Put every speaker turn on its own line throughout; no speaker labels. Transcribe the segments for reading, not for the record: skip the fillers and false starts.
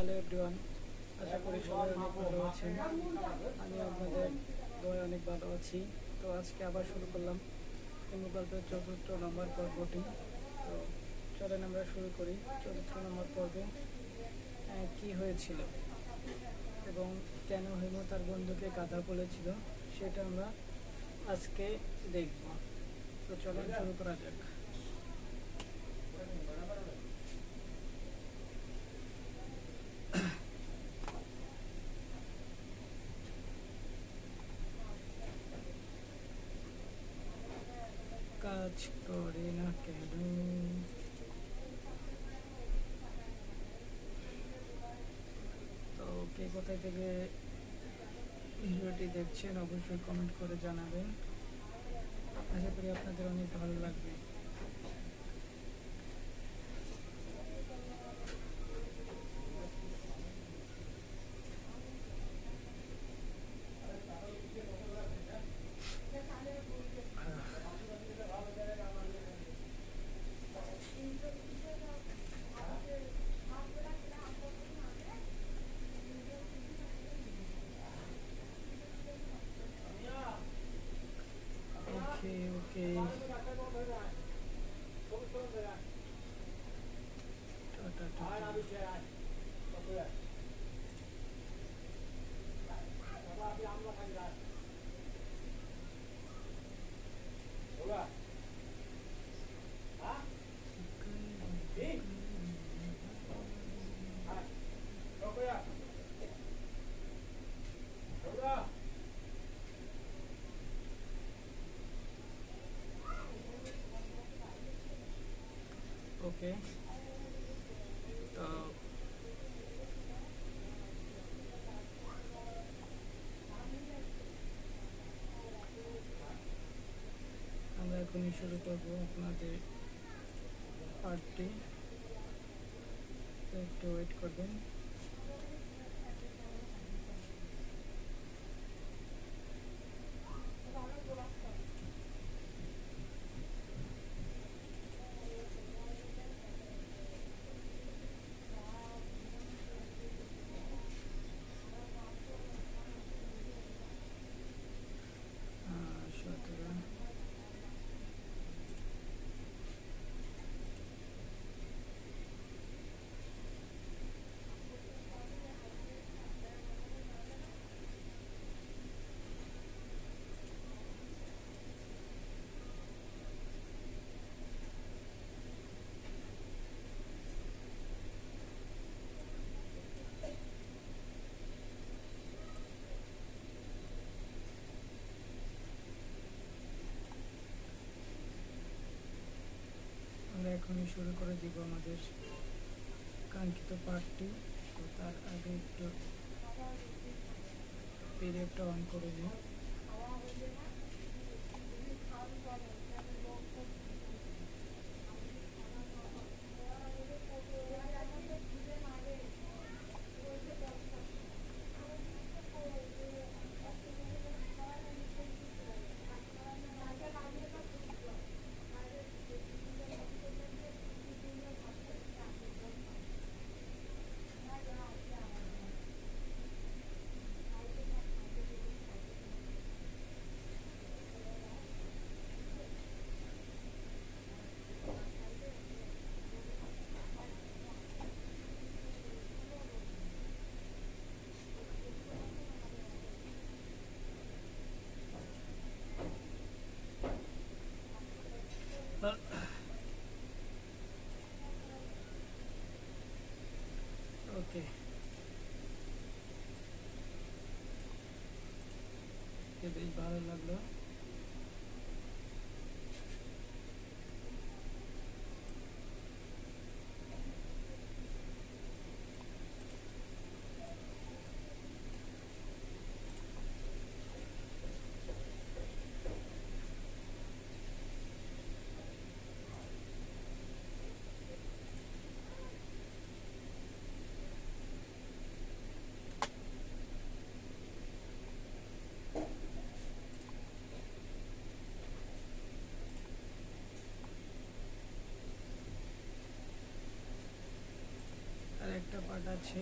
Hello everyone, আশা করি সবাই অনেক ভালো আছেন। আমি আপনাদের দোয়ায় অনেক ভালো আছি। তো আজকে আবার শুরু করলাম হিন্দু গল্পের ৪র্থ নম্বর পর্বটি। তো চলেন আমরা শুরু করি ৪র্থ নম্বর পর্বে। কি হয়েছিল এবং কেন হেমু তার বন্ধুকে গাধা বলেছিল সেটা আমরা আজকে দেখব। তো চলেন শুরু করা যাক। কাজ করে না কেন? তো কে কোথায় থেকে ভিডিওটি দেখছেন অবশ্যই কমেন্ট করে জানাবেন। আশা করি আপনাদের অনেক ভালো লাগবে। ওকে ওকে, টাটা টাটা। ওকে, তো আমরা এখনই শুরু করব আপনাদের পার্টটি। তো একটু ওয়েট করবেন। সতেরো, আমরা এখনই শুরু করে দিব আমাদের কাঙ্ক্ষিত পার্টটি। তো তার আগে একটু পিডিএফটা অন করে নিই। ওকে, বেশ ভালো লাগলো। আর একটা পার্ট আছে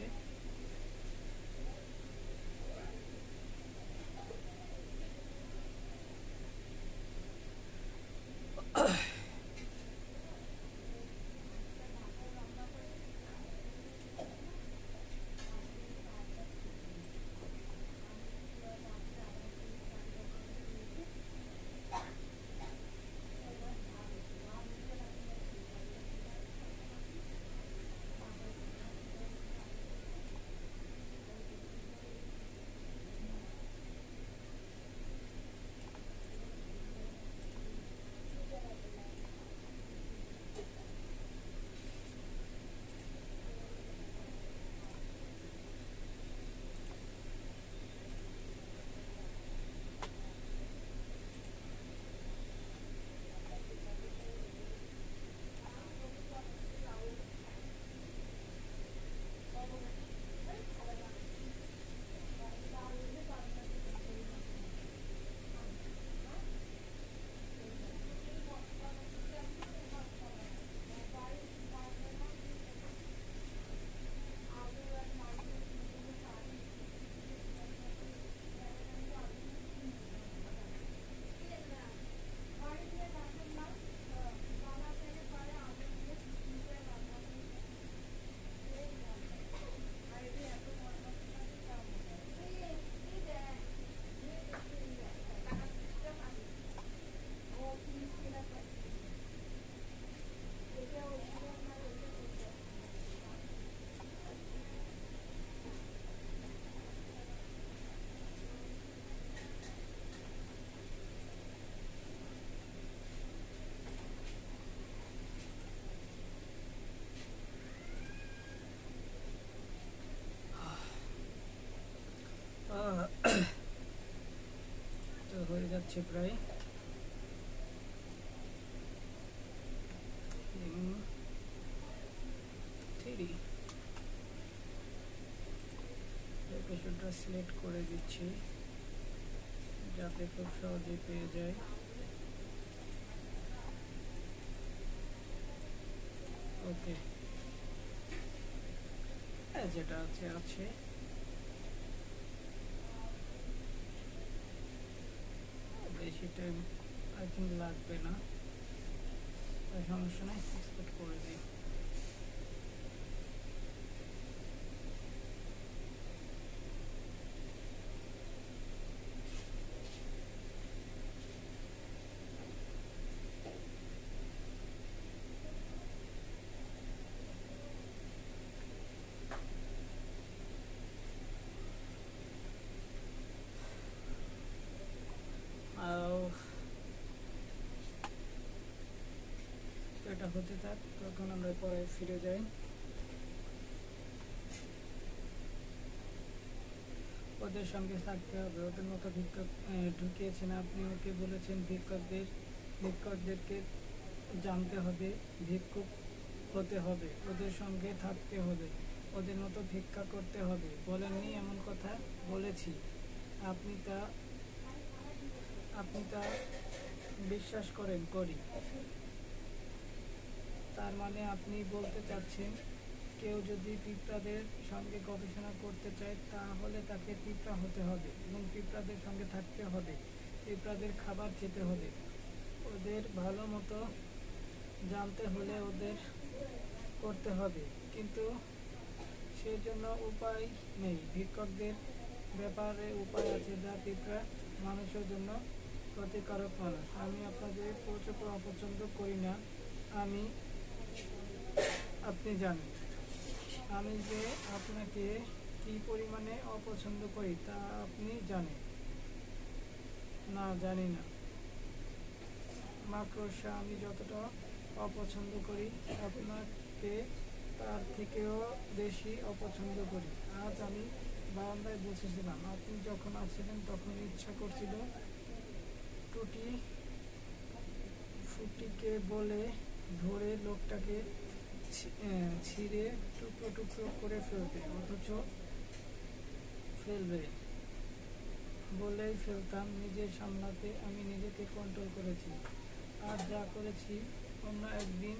যাচ্ছে প্রায়। লোকেশনটা সিলেক্ট করে দিচ্ছি যাতে খুব সহজে পেয়ে যায়। ওকে, যেটা আছে আছে বেশি টাইম আই থিঙ্ক লাগবে না, সমস্যা নেই, এক্সপোর্ট করে দিই। এটা হতে থাক, তখন আমরা পরে ফিরে যাই। ওদের সঙ্গে থাকতে হবে, ওদের মতো ভিক্ষক ঢুকিয়েছেন আপনি, ওকে বলেছেন ভিক্ষকদেরকে জানতে হবে, ভিক্ষুক হতে হবে, ওদের সঙ্গে থাকতে হবে, ওদের মতো ভিক্ষা করতে হবে। বলেননি এমন কথা? বলেছি। আপনি তা বিশ্বাস করেন? করি। তার মানে আপনি বলতে চাচ্ছেন কেউ যদি পিঁপড়াদের সঙ্গে গবেষণা করতে চায় তাহলে তাকে পিঁপড়া হতে হবে এবং পিঁপড়াদের সঙ্গে থাকতে হবে, পিঁপড়াদের খাবার খেতে হবে, ওদের ভালো মতো জানতে হলে ওদের করতে হবে, কিন্তু সেজন্য উপায় নেই। ভিক্ষকদের ব্যাপারে উপায় আছে, যা পিঁপড়া মানুষের জন্য ক্ষতিকারক মানুষ। আমি আপনাদের অপছন্দ করি না, আপনি জানেন। আমি যে আপনাকে কি পরিমাণে অপছন্দ করি তা আপনি জানেন। না, জানি না। মাকড়সা আমি যতটা অপছন্দ করি আপনাকে তার থেকেও বেশি অপছন্দ করি। আজ আমি বারান্দায় বসেছিলাম, আপনি যখন আসছিলেন তখন ইচ্ছা করছিল ফুটিকে বলে ধরে লোকটাকে ছিঁড়ে টুকরো টুকরো করে ফেলবে বলেই ফেলতাম। নিজের সামলাতে আমি নিজেকে কন্ট্রোল করেছি, আর যা করেছি অন্য একদিন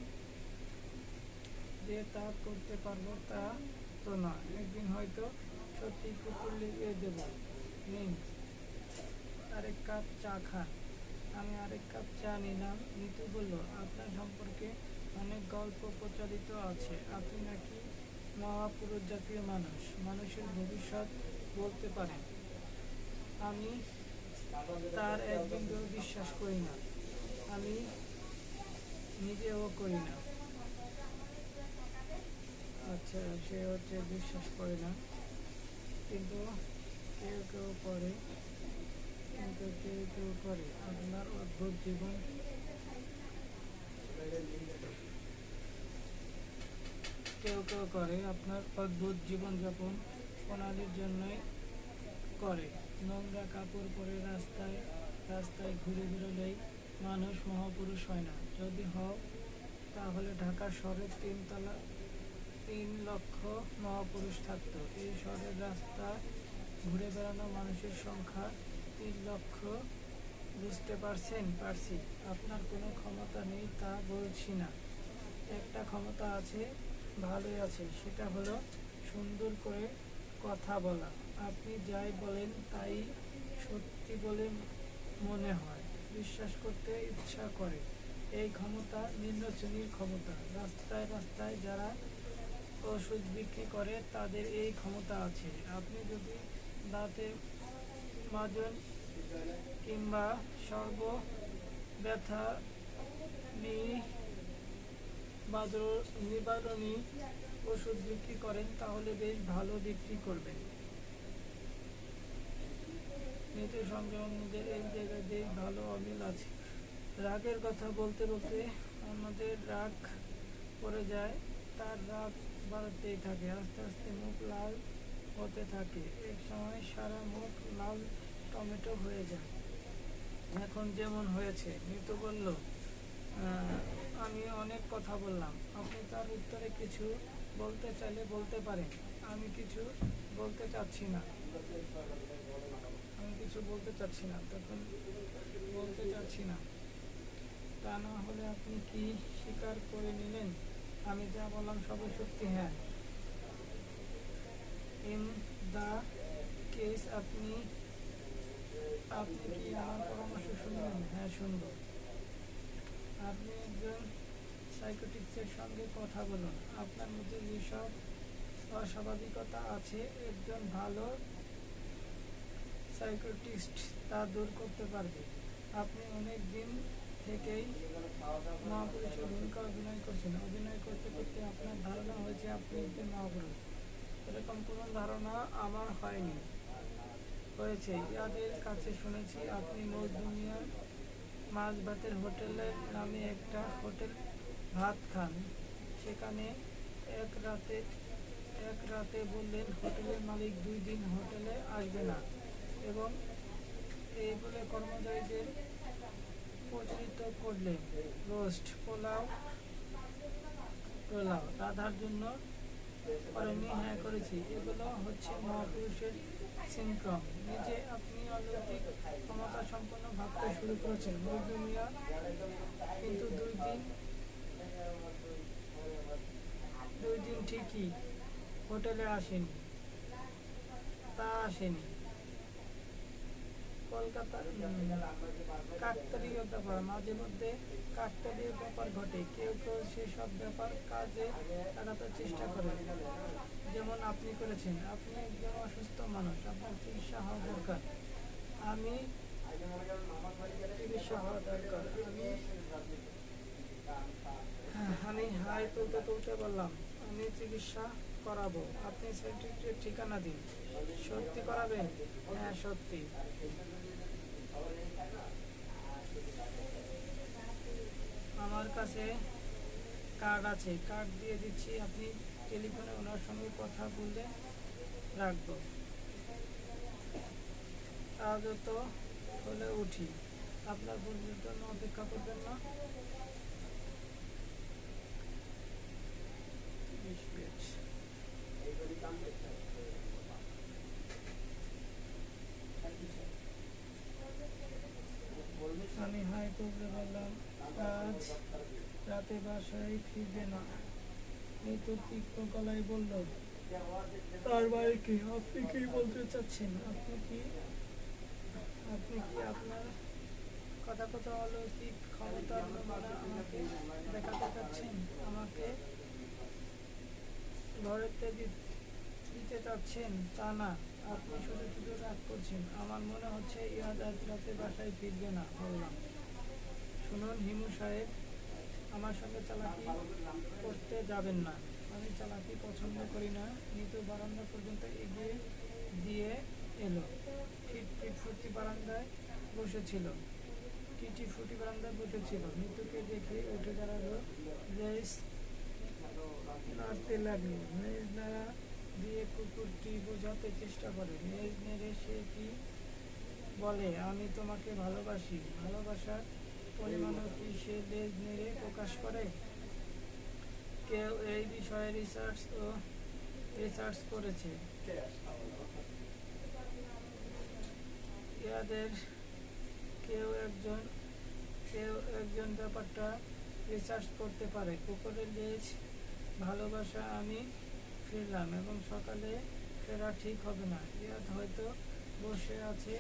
যে তা করতে পারবো তা তো না। একদিন হয়তো সত্যি কুকুর লিয়ে দেব। নিন আরেক কাপ চা খান। আমি আরেক কাপ চা নিলাম। নিতু বলল, আপনার সম্পর্কে অনেক গল্প প্রচলিত আছে, আপনি নাকি মহাপুরুষ জাতীয় মানুষ, মানুষের ভবিষ্যৎ বলতে পারেন। আমি তার এক বিন্দু বিশ্বাস করি না, আমি নিজেও করি না। আচ্ছা, সে হচ্ছে বিশ্বাস করে না, কিন্তু কেউ কেউ করে, আপনার অদ্ভুত জীবন আপনার অদ্ভুত জীবনযাপন প্রণালীর জন্যই করে। নোংরা কাপড় পরে রাস্তায় ঘুরে বেরোলেই মানুষ মহাপুরুষ হয় না। যদি হও তাহলে ঢাকা শহরের 3 লক্ষ মহাপুরুষ থাকতো। এই শহরের রাস্তায় ঘুরে বেড়ানো মানুষের সংখ্যা 3 লক্ষ। বুঝতে পারছেন? পারছি। আপনার কোনো ক্ষমতা নেই তা বলছি না, একটা ক্ষমতা আছে, ভালোই আছে, সেটা হলো সুন্দর করে কথা বলা। আপনি যাই বলেন তাই সত্যি বলে মনে হয়, বিশ্বাস করতে ইচ্ছা করে। এই ক্ষমতা নিম্ন শ্রেণীর ক্ষমতা। রাস্তায় যারা ওষুধ বিক্রি করে তাদের এই ক্ষমতা আছে। আপনি যদি দাঁতের মাজন কিংবা সর্বব্যথা নিবারণী ওষুধ বিক্রি করেন তাহলে বেশ ভালো বিক্রি করবেন। নিজের সঙ্গে অন্যদের এই জায়গায় বেশ ভালো অমিল আছে। রাগের কথা বলতে বলতে অন্যদের রাগ পড়ে যায়, তার রাগ বাড়তেই থাকে, আস্তে আস্তে মুখ লাল হতে থাকে, এক সময় সারা মুখ লাল টমেটো হয়ে যায়। এখন যেমন হয়েছে। মিতু বলল, আমি অনেক কথা বললাম, আপনি তার উত্তরে কিছু বলতে চাইলে বলতে পারেন। আমি কিছু বলতে চাচ্ছি না আমি কিছু বলতে চাচ্ছি না তখন বলতে চাচ্ছি না তা না হলে আপনি কি স্বীকার করে নিলেন আমি যা বললাম সবই সত্যি? হ্যাঁ। ইন দ্য কেস আপনি আপনি কি আমার পরামর্শ শুনবেন? হ্যাঁ, শুনব। আপনি একজন সাইকোটিক্সের সঙ্গে কথা বলুন। আপনার মধ্যে যেসব অস্বাভাবিকতা আছে একজন ভালো সাইকোটিস্ট তা দূর করতে পারবে। আপনি অনেক দিন থেকেই মহাপুরুষের ভূমিকা অভিনয় করতে করতে আপনার ধারণা হয়েছে আপনি একজন মহাপুরুষ। এরকম কোনো ধারণা আমার হয়েছে। ইয়াদের কাছে শুনেছি আপনি মজদুমিয়ার মাছ ভাতের হোটেলের নামে একটা হোটেল ভাত খান। সেখানে এক রাতে এক রাতে বললেন হোটেলের মালিক 2 দিন হোটেলে আসবে না, এবং এই বলে কর্মচারীদের প্রচলিত করলেন রোস্ট পোলাও রাধার জন্য করেননি? হ্যাঁ, করেছি। এগুলো হচ্ছে মহাপুরুষের সিনড্রোম। নিজে আপনি অলৌকিক ক্ষমতা সম্পন্ন ভাবতে শুরু করেছেন মজদুমিয়া, কিন্তু 2 দিন ঠিকই হোটেলে আসেনি। কলকাতার কাকতালীয় ব্যাপার, মাঝে মধ্যে কাকতালীয় ব্যাপার ঘটে। কেউ কেউ সেসব ব্যাপার কাজে লাগাতে চেষ্টা করে, যেমন আপনি করেছেন। আপনি একজন অসুস্থ মানুষ, আপনার চিকিৎসা হওয়া দরকার। আমি আমি হাই তুলতে তুলতে বললাম, আমি চিকিৎসা করাবো। আপনি সেক্রেটারির ঠিকানা দিন। সত্যি করাবেন? হ্যাঁ, সত্যি। আমার কাছে কার্ড আছে, কার্ড দিয়ে দিচ্ছি। আপনি টেলিফোনে ওনার সঙ্গে কথা বলে রাখবো। আজ তো হলে উঠি। আপনার বন্ধুর জন্য অপেক্ষা করবেন না? 20 পেজ। আমি হাই করতে বললাম, আজ রাতে বাসায় ফিরবে না। মৃত্যু তীক্ষ্ণ গলায় বলল, তার মানে কি? আপনি কি বলতে চাচ্ছেন? আপনি কি আপনার কথা অলৌকিক ক্ষমতার নমুনা আমাকে দেখাতে চাচ্ছেন? আমাকে ঘরেতে দিতে চাচ্ছেন? তা না, আপনি শুধু শুধু রাগ করছেন। আমার মনে হচ্ছে ইয়াদ আজ রাতে বাসায় ফিরবে না। বললাম, শুনুন হিমু সাহেব, আমার সঙ্গে চালাকি করতে যাবেন না। আমি চালাকি পছন্দ করি না। মৃত্যু বারান্দা পর্যন্ত এগিয়ে দিয়ে এলো। টিটি বারান্দায় বসেছিল। মৃত্যুকে দেখে উঠে দাঁড়ালো, লেজ নাড়তে লাগলো। লেজ নাড়া দিয়ে কুকুরটি বোঝাতে চেষ্টা করে। লেজ নেড়ে সে কি বলে? আমি তোমাকে ভালোবাসি। ভালোবাসার পরিমাণও কি সে লেজ নেড়ে প্রকাশ করে? কেউ এই বিষয়ে রিসার্চ করেছে। ইয়াদের কেউ একজন ব্যাপারটা রিসার্চ করতে পারে। কুকুরের লেজ ভালোবাসা। আমি ফিরলাম এবং সকালে ফেরা ঠিক হবে না। ইয়াদ হয়তো বসে আছে,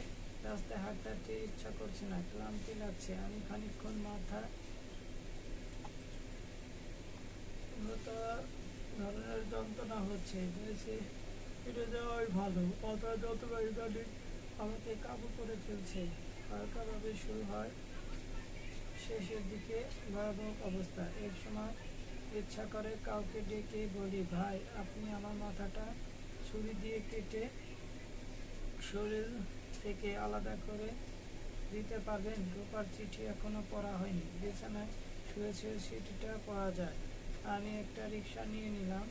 রাস্তায় হাঁটতে ইচ্ছা করছে না, ক্লান্তি লাগছে। আমি খানিকক্ষণ মাথা ধরনের যন্ত্রণা হচ্ছে, বলেছে ফিরে যাওয়াই ভালো। মাথার যন্ত্রণা ইদানিং আমাকে কাবু করে ফেলছে। হালকাভাবে শুরু হয়, শেষের দিকে ভয়াবহ অবস্থা। এক সময় ইচ্ছা করে কাউকে ডেকে বলি, ভাই আপনি আমার মাথাটা ছুরি দিয়ে কেটে শরীর থেকে আলাদা করে দিতে পারবেন? রূপার চিঠি এখনো পড়া হয়নি। বিছানায় শুয়ে চিঠিটা পড়া যায়। আমি একটা রিক্সা নিয়ে নিলাম।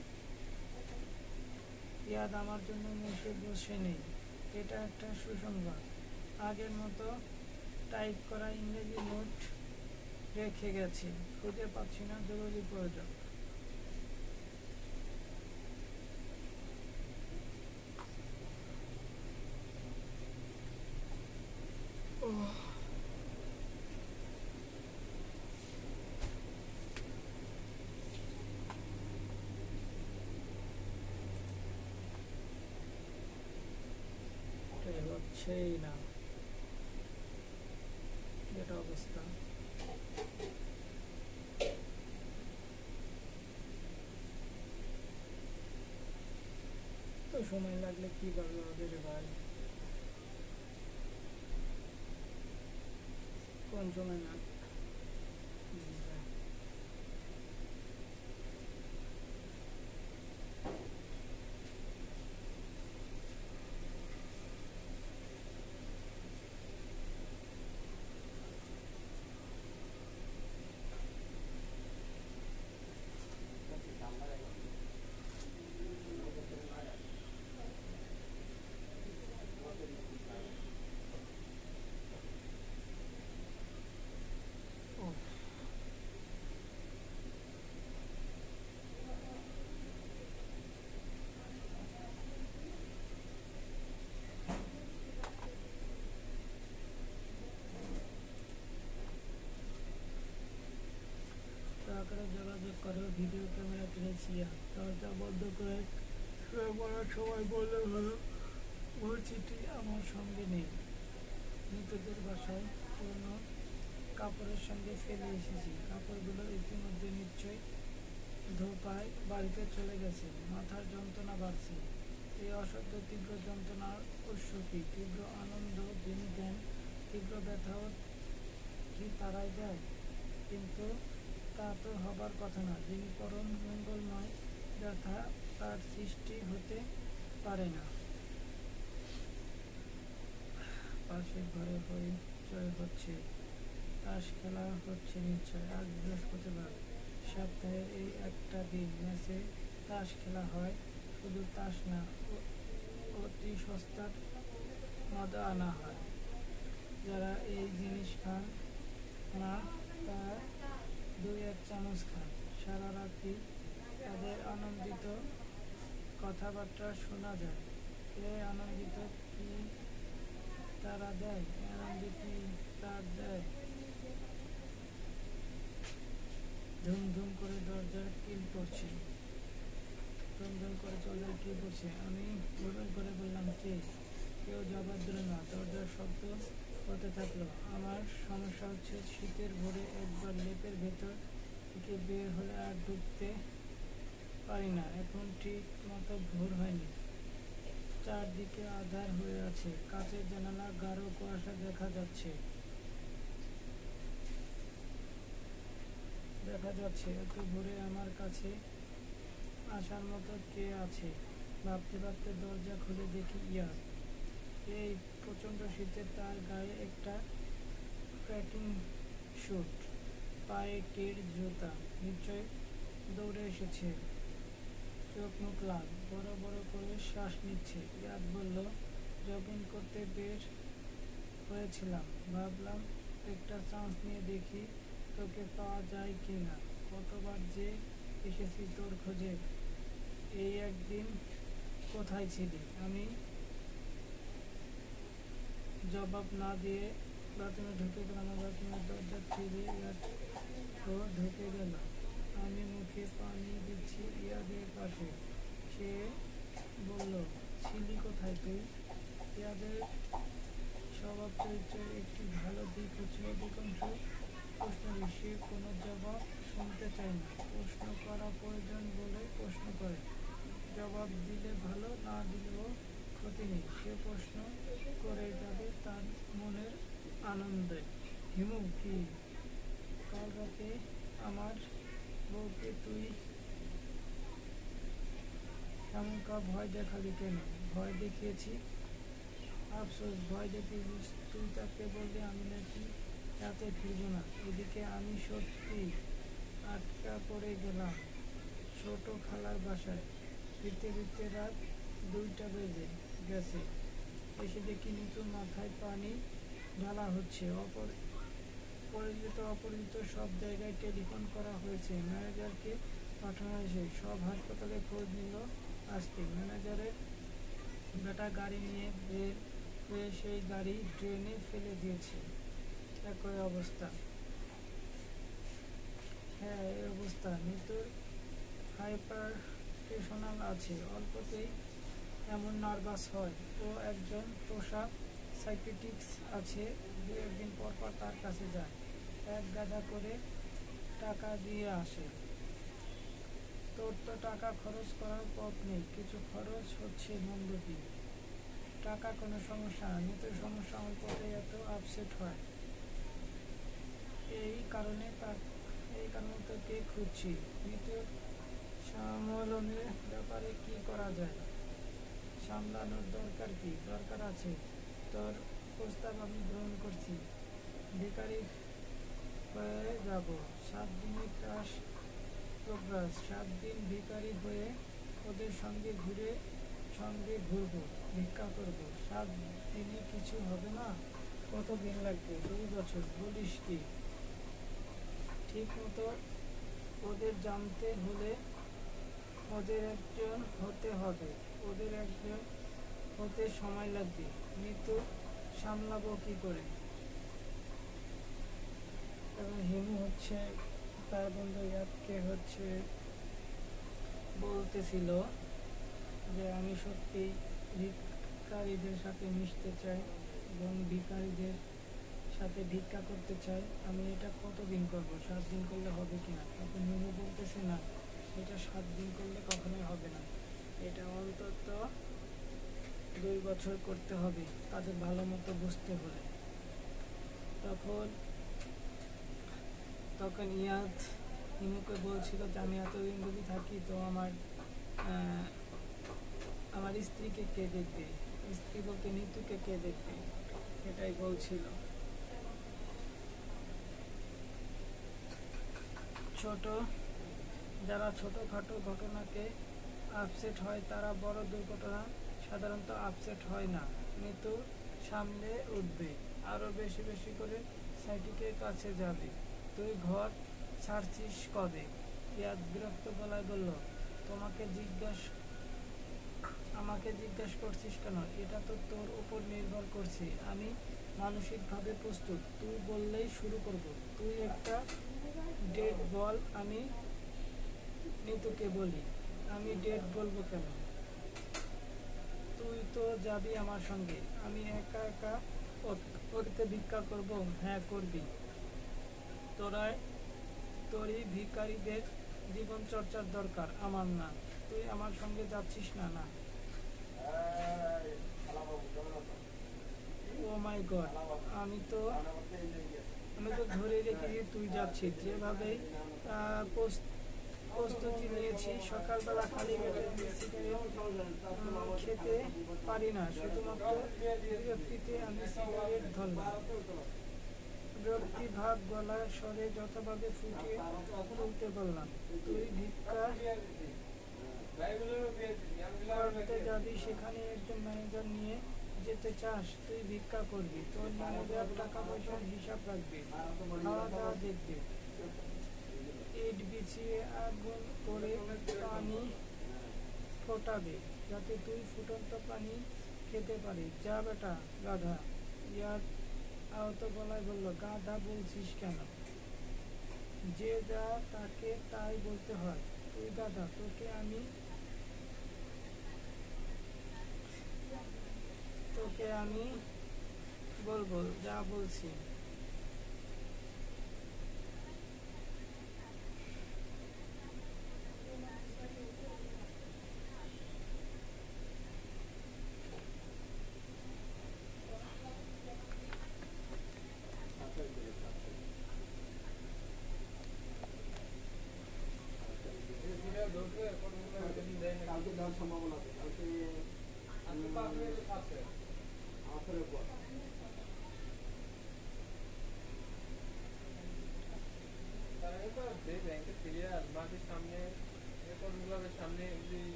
ইয়াদ আমার জন্য মেসে বসে নেই। এটা একটা সুসংবাদ। আগের মতো টাইপ করা ইংরেজি নোট রেখে গেছি, খুঁজে পাচ্ছি না, জরুরি প্রয়োজন। হচ্ছেই না, যেটা অবস্থা। তো সময় লাগলে কিভাবে হবে রে ভাই? কোন সময় না সরকারে যোগাযোগ করে ভিডিও ক্যামেরা কিনেছি, দরজা বন্ধ করে শুয়ে পড়ার সময় বললে ভালো। ওর চিঠি আমার সঙ্গে নেই, মৃতদের বাসায় পুরনো কাপড়ের সঙ্গে ফেলে এসেছি। কাপড়গুলো ইতিমধ্যে নিশ্চয়ই ধোপায় বাড়িতে চলে গেছে। মাথার যন্ত্রণা বাড়ছে। এই অসহ্য তীব্র যন্ত্রণার উৎস কি? তীব্র আনন্দ যিনি দেন, তীব্র ব্যথাও কি তারাই দেয়? কিন্তু তা তো হবার কথা না। যিনি পরম মঙ্গলময়, ব্যথা তার সৃষ্টি হতে পারে না। পাশের ঘরে হইচই হচ্ছে, তাস খেলা হচ্ছে নিশ্চয়। আজ বৃহস্পতিবার, সপ্তাহের এই একটা দিন ম্যাচে তাস খেলা হয়। শুধু তাস না, অতি সস্তার মজা আনা হয়। যারা এই জিনিস খান না, তারা 2-1 চামচ খান। সারা রাত্রি তাদের আনন্দিত কথাবার্তা শোনা যায়। এই আনন্দিত কি তারা দেয়? আনন্দ কি তার দেয়? ধুম ধুম করে দরজার কিল পড়ছে। ধুমধুম করে দরজার কিল পড়ছে। আমি ঘুমের করে বললাম, কে? কেউ জবাব দিল না। দরজার শব্দ হতে থাকলো। আমার সমস্যা হচ্ছে, শীতের ভোরে একবার লেপের ভেতর থেকে বের হলে আর ঢুকতে পারি না। এখন ঠিক মতো ভোর হয়নি, চারদিকে আঁধার হয়ে আছে। কাঁচের জানালা গাঢ় কুয়াশা দেখা যাচ্ছে। এত ভোরে আমার কাছে আসার মতো কে আছে? ভাবতে ভাবতে দরজা খুলে দেখি ইয়া। এই প্রচণ্ড শীতে তার গায়ে একটা ট্রেকিং স্যুট, পায়ে টের জুতা। নিশ্চয় দৌড়ে এসেছে। চোখ মুখ লাল, বড় বড় করে শ্বাস নিচ্ছে। ইয়াদ বলল, জগিং করতে বের হয়েছিলাম, ভাবলাম একটা চান্স নিয়ে দেখি তোকে পাওয়া যায় কি না। কতবার যে এসেছি তোর খোঁজে, এই একদিন কোথায় ছিলি? আমি জবাব না দিয়ে বাথরুমে ঢুকে গেলাম। বাথরুমের দরজা ঠেলে ইয়াদও ঢুকে গেল। আমি মুখে পানি দিচ্ছি ইয়াদের পাশে। সে বলল, ছিলি কোথায় তুই? ইয়াদের স্বভাব চরিত্রের একটি ভালো দিক হচ্ছে অধিকাংশ প্রশ্নের সে কোনো জবাব শুনতে চায় না। প্রশ্ন করা প্রয়োজন বলে প্রশ্ন করে। জবাব দিলে ভালো, না দিলেও ক্ষতি নেই। সে প্রশ্ন করে যাবে তার মনের আনন্দে। হিমু, কি কাল রাতে আমার বউকে তুই এমনটা ভয় দেখালি কেন? ভয় দেখিয়েছি? আফসোস, ভয় দেখিয়েছিস তুই। তাকে বললে আমি নাকি রাতে ফিরব না। এদিকে আমি সত্যি আটকা পড়ে গেলাম ছোট খালার বাসায়। ফিরতে ফিরতে রাত 2টা বেজে গেছে। এসে দেখি নিতুর মাথায় পানি, ঢালা হচ্ছে। পরিচিত অপরিচিত সব জায়গায় টেলিফোন করা হয়েছে, ম্যানেজারকে পাঠানো হয়েছে। সব হাসপাতালে খোঁজ নিল আসতে। ম্যানেজারের বেটা গাড়ি নিয়ে বের হয়ে সেই গাড়ি ড্রেনে ফেলে দিয়েছে। একই অবস্থা। হ্যাঁ, এই অবস্থা। মৃত্যুর হাইপারটেনশনাল আছে, অল্পতেই এমন নার্ভাস হয়। ও একজন পোষা সাইকিয়াট্রিস্ট আছে, দু একদিন পর পর তার কাছে যায়, এক গাদা করে টাকা দিয়ে আসে। তোর তো টাকা খরচ করার পথ নেই, কিছু খরচ হচ্ছে মন্দ কি? টাকা কোনো সমস্যা না, মৃত্যুর সমস্যা অল্পতেই এত আপসেট হয়। এই কারণে তোকে খুঁজছি। মৃত্যুর সামলানোর ব্যাপারে কি করা যায়? সামলানোর দরকার আছে। তোর প্রস্তাব আমি গ্রহণ করছি। ভিখারি হয়ে যাব, 7 দিনের ক্লাস প্রোগ্রাস, 7 দিন ভিখারি হয়ে ওদের সঙ্গে ঘুরবো, ভিক্ষা করবো। 7 দিনে কিছু হবে না? কত দিন লাগবে? 2 বছর। বলিস কি? ঠিক মতো ওদের জানতে হলে ওদের একজন হতে হবে, ওদের একজন হতে সময় লাগবে। মৃত্যু সামলাবো কি করে? এবং হিমু হচ্ছে তার বন্ধু ইয়াদকে বলতেছিল যে আমি সত্যি ভিখারিদের সাথে মিশতে চাই এবং ভিখারিদের সাথে ভিক্ষা করতে চাই। আমি এটা কতদিন করবো? 7 দিন করলে হবে কিনা? তখন হিমু বলতেছে না, এটা 7 দিন করলে কখনোই হবে না, এটা অন্তত 2 বছর করতে হবে, তাদের ভালো মতো বুঝতে হলে। তখন ইয়াদ হিমুকে বলছিল যে আমি এতদিন যদি থাকি তো আমার স্ত্রীকে কে দেখবে? স্ত্রী বলতে নিতুকে কে দেখবে? এটাই বলছিল। যারা ছোটখাটো ঘটনাকে আপসেট হয় তারা বড় দুর্ঘটনা সাধারণত আপসেট হয় না। মৃত্যু সামলে উঠবে, আরো বেশি বেশি করে সাইকিকের কাছে যাবে। তুই ঘর ছাড়ছিস কবে? ইয়াদ বিরক্ত গলায় বলল, আমাকে জিজ্ঞেস করছিস কেন? এটা তো তোর উপর নির্ভর করছে। আমি মানসিকভাবে প্রস্তুত, তুই বললেই শুরু করব। তুই একটা ডেট বল। আমি নিতুকে বলি। আমি ডেট বলবো কেন? তুই তো যাবি আমার সঙ্গে। আমি একা একা ওদেরকে ভিক্ষা করব? হ্যাঁ, করবি। তোরই ভিখারিদের জীবন চর্চার দরকার, আমার না। তুই আমার সঙ্গে যাচ্ছিস না? না। ও মাই গড, আমি তো ধরে রেখেছি তুই যাচ্ছিস। যেভাবে প্রস্তুতি নিয়েছি, সকালবেলা খালি পেটে সিগারেট খেতে পারি না। শুধুমাত্র বিরক্তিতে আমি সিগারেট ধরলাম। বিরক্তি ভাব গলার স্বরে যতভাবে ফুটিয়ে তুলতে বললাম, তুই ভিক্ষা করতে যাবি, সেখানে একজন ম্যানেজার নিয়ে যেতে চাস? তুই ভিক্ষা করবি, তোর ম্যানেজার টাকা পয়সার হিসাব রাখবে, খাওয়া দাওয়া দেখবে, ইট বিছিয়ে আগুন করে পানি ফোটাবে যাতে তুই ফুটন্ত পানি খেতে পারিস। যা বেটা গাধা। ইয়াদ আহত গলায় বলল, গাধা বলছিস কেন? যে যা তাকে তাই বলতে হয়। তুই গাধা, তোকে আমি বলবো যা বলছি।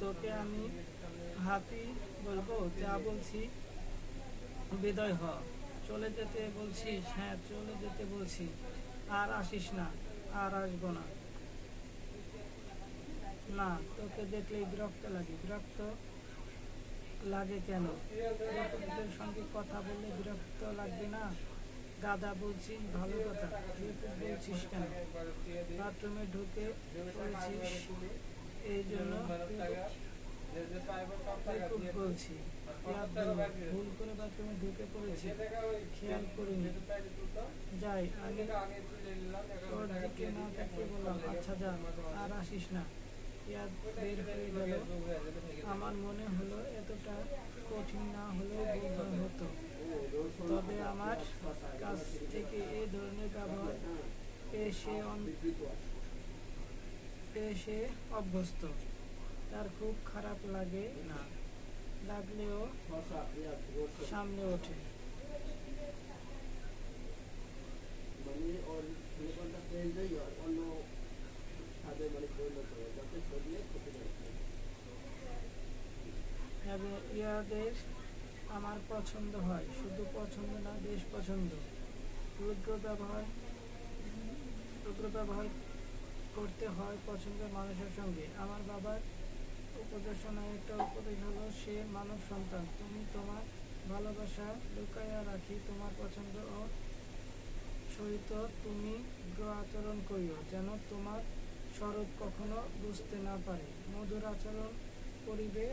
তোকে আমি হাতি বলবো যা বলছি, বিদায় হ। চলে যেতে বলছিস? হ্যাঁ, চলে যেতে বলছি। আর আসিস না। আর আসবো না। না, তোকে দেখলেই বিরক্ত লাগে। বিরক্ত লাগে কেন? বেকুবদের সঙ্গে কথা বললে বিরক্ত লাগবে না? গাধা বলছিস, ভালো কথা। বেকুব বলছিস কেন? বাথরুমে ঢুকে পড়েছিস, এই জন্য বেকুব বলছি। ইয়াদ বলল, ভুল করে বাথরুমে ঢুকে পড়েছি, খেয়াল করিনি। যাই, আমি তোর দিকে না তাকিয়ে বললাম, আচ্ছা যা, আর আসিস না। ইয়াদ বের হয়ে গেল। আমার মনে হলো এতটা কঠিন না হলেও বোধহয় হতো। তবে আমার কাছ থেকে এই ধরনের ব্যবহার পেয়ে সে অভ্যস্ত। তার খুব খারাপ লাগে না, লাগলেও সামনে ওঠে। ইয়াদের আমার পছন্দ হয়, শুধু পছন্দ না, বেশ পছন্দ। রুদ্র ব্যবহার রুদ্র ব্যবহার করতে হয় পছন্দের মানুষের সঙ্গে। আমার বাবার উপদেশনা একটা উপদেশ হলো, সে মানব সন্তান। তুমি তোমার ভালোবাসা লুকাইয়া রাখি, তোমার পছন্দ ও সহিত তুমি উগ্র আচরণ করিও, যেন তোমার স্বরূপ কখনো বুঝতে না পারে। মধুর আচরণ করিবে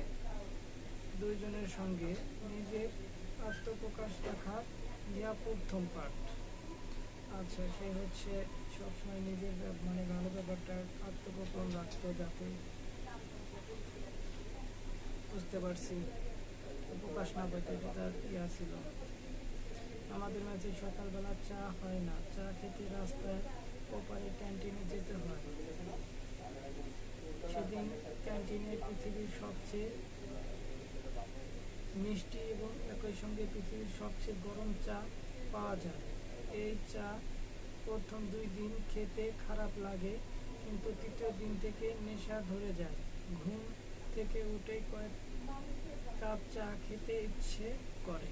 দুইজনের সঙ্গে, নিজের আত্মপ্রকাশ রাখা ইহা প্রথম পাঠ। আচ্ছা, সে হচ্ছে সবসময় নিজের মানে ভালো ব্যাপারটা আত্মগোপন রাখতো, যাতে বুঝতে পারছি প্রকাশ না পেতে, এটা তার ইয়া ছিল। আমাদের মাঝে সকালবেলা চা হয় না, চা খেতে রাস্তায় ওপারে ক্যান্টিনে যেতে হয়। সেদিন ক্যান্টিনে পৃথিবীর সবচেয়ে মিষ্টি এবং একই সঙ্গে পৃথিবীর সবচেয়ে গরম চা পাওয়া যায়। এই চা প্রথম 2 দিন খেতে খারাপ লাগে, কিন্তু তৃতীয় দিন থেকে নেশা ধরে যায়। ঘুম থেকে উঠেই কয়েক কাপ চা খেতে ইচ্ছে করে।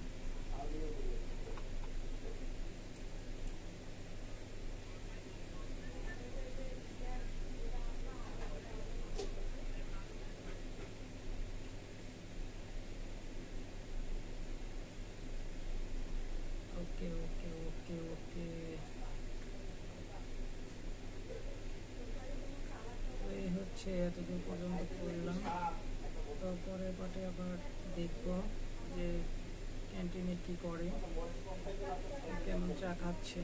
ওকে ওকে ওকে ওকে, এই হচ্ছে এতদূর পর্যন্ত করলাম। তারপরে পাটে আবার দেখব যে ক্যান্টিনে কি করে, কেমন চা খাচ্ছে।